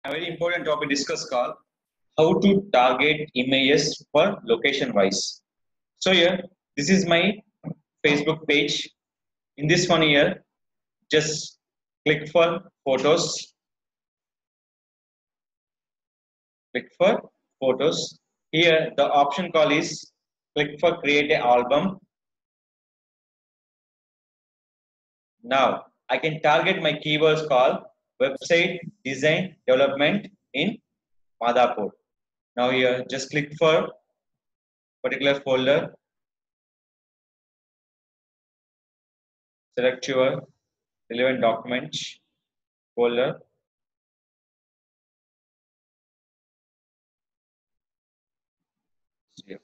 A very important topic discussed called how to target images for location wise. So here, this is my Facebook page. In this one here, just click for photos. Click for photos. Here, the option call is click for create an album. Now, I can target my keywords called website design development in Madhapur. Now here, just click for particular folder, select your relevant document folder. Here.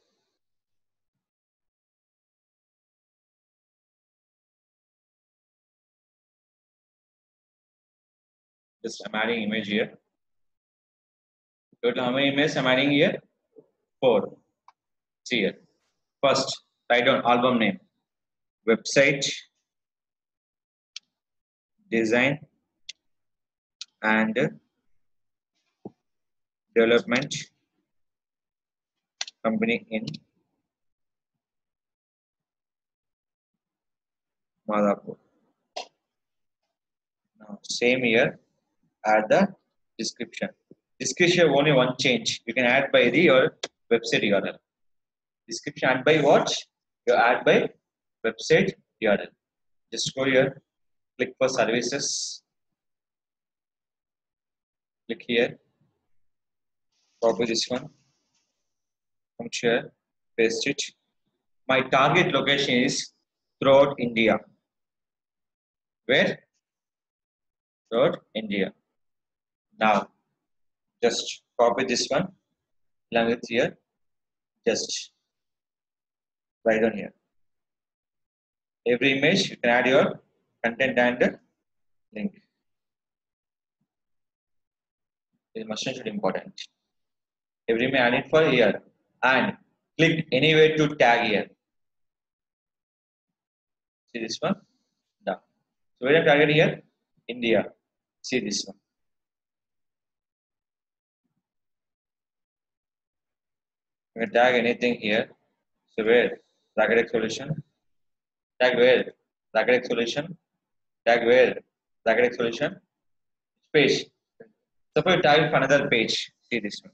Just I'm adding image here. Total how many images I'm adding here? 4. See here. First, write down album name, website design and development company in Madhapur. Now same here, add the description. Description only one change. You can add by the your website URL. Description add by what? You add by website URL. Just go here, click for services, click here, copy this one, come here, paste it. My target location is throughout India. Where? Throughout India. Now, just copy this one, language here, just write on here. Every image you can add your content and link. This must be important. Every image add it for here and click anywhere to tag here. See this one? Done. So where I'm targeting here? India. See this one. You can tag anything here. So where? Rakesh solution. Tag where? Rakesh solution. Tag where? Rakesh solution. Page. Suppose you tag another page. See this one.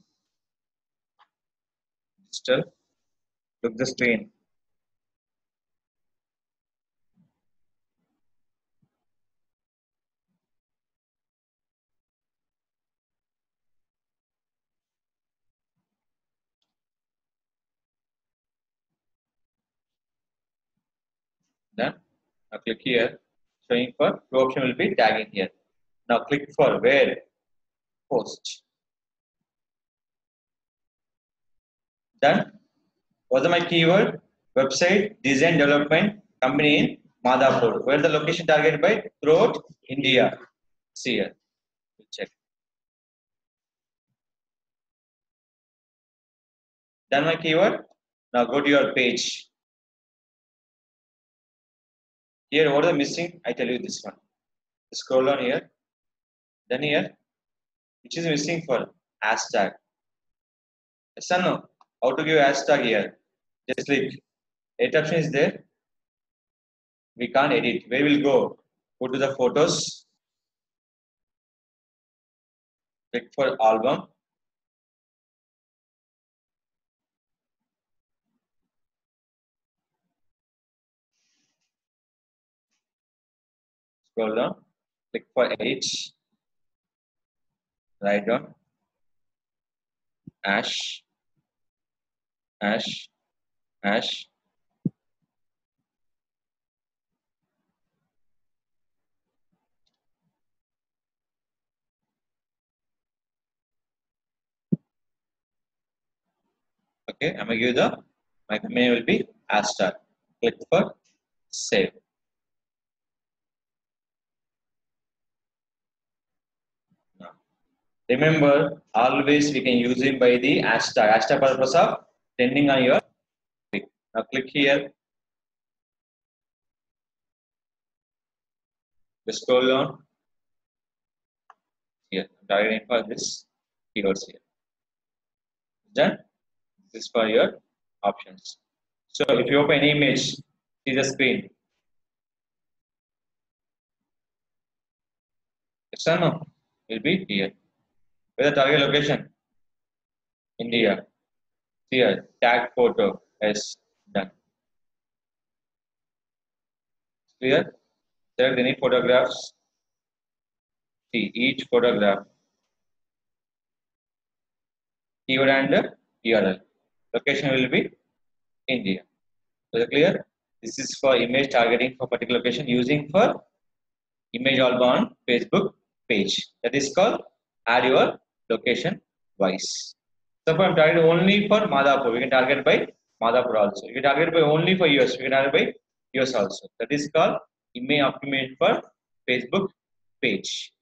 Still, look the screen. Then now click here. Showing for two option will be tagging here. Now click for where? Post. Done. What is my keyword? Website design development company in Madhapur. Where the location targeted by? Throughout India. See here. Check. Done my keyword. Now go to your page. Here, what is missing? I tell you this one. Scroll down here. Then here, which is missing for hashtag. Yes or no? How to give hashtag here? Just click. Edit option is there. We can't edit. Where will go? Go to the photos. Click for album. Scroll down. Click for edit. Write down. Ash. Ash. Ash. Okay, I'm gonna give the my company will be hashtag. Click for save. Now, remember, always we can use it by the hashtag. Hashtag purpose of trending on your topic. Now click here. Just scroll down. here. I'm targeting for this keywords here. Done. This is for your options. So if you open any image, see the screen. Yes or no? Will be here. Where the target location? India. Here. Tag photo. Yes. Done. Clear? Select any photographs. See each photograph. Keyword and the URL. Location will be India. Is it clear? This is for image targeting for particular location using for image album on Facebook page. That is called add your location wise. Suppose I'm targeting only for Madhapur. We can target by Madhapur also. You can target by only for US. We can target by US also. That is called image optimization for Facebook page.